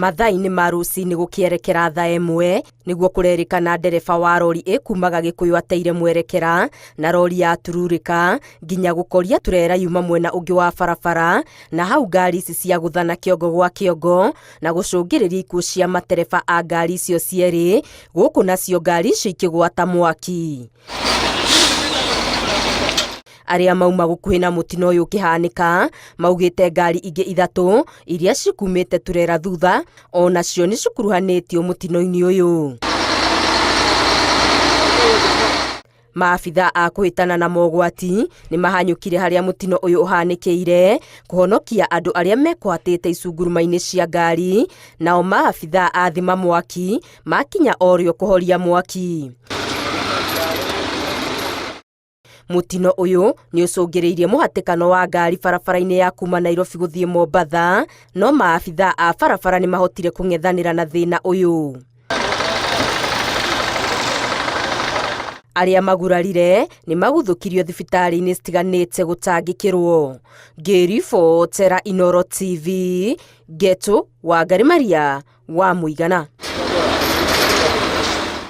Mathaa-inĩ ma rũcinĩ gũkĩerekera thaa ĩmwe nĩguo kũrerĩkana ndereba wa rori ĩkumaga Gĩkũyũ ateire mwerekera na rori yatururĩka nginya gũkoria turera yuma mwena ũngĩ wa barabara, na hau ngari ici cia gũthana kĩongo gwa kĩongo na gũcũngĩrĩria ikuũ cia matereba a ngari icio cierĩ, gũkũ nacio ngari icio ikĩgwata mwaki. Arĩa mauma gũkuhĩ na mũtino ũyũ ũkĩhanĩka maugĩte ngari ingĩ ithatũ iria cikumĩte turera thutha onacio nĩ cikuruhanĩtio mũtino-inĩ ũyũ. Maabitha a kũhĩtana na mogwati nĩ mahanyũkire harĩa mũtino ũyũ ũhanĩkĩire kũhonokia andũ arĩa mekwatĩte icunguruma-inĩ cia ngari, nao maabitha a thima mwaki makinya orĩo kũhoria mwaki. Mũtino ũyũ nĩ ũcũngĩrĩirie mũhatĩkano wa ngari barabara-inĩ ya kuma Nairobi gũthiĩ Mombatha, no maabitha a barabara nĩ mahotire kũng'ethanĩra na thĩna ũyũ. Arĩa magurarire nĩ maguthũkirio thibitarĩ-inĩ citiganĩte gũtangĩkĩrwo. Ngĩribotera Inooro TV, Ngetũ Wangari Maria wa Mũigana.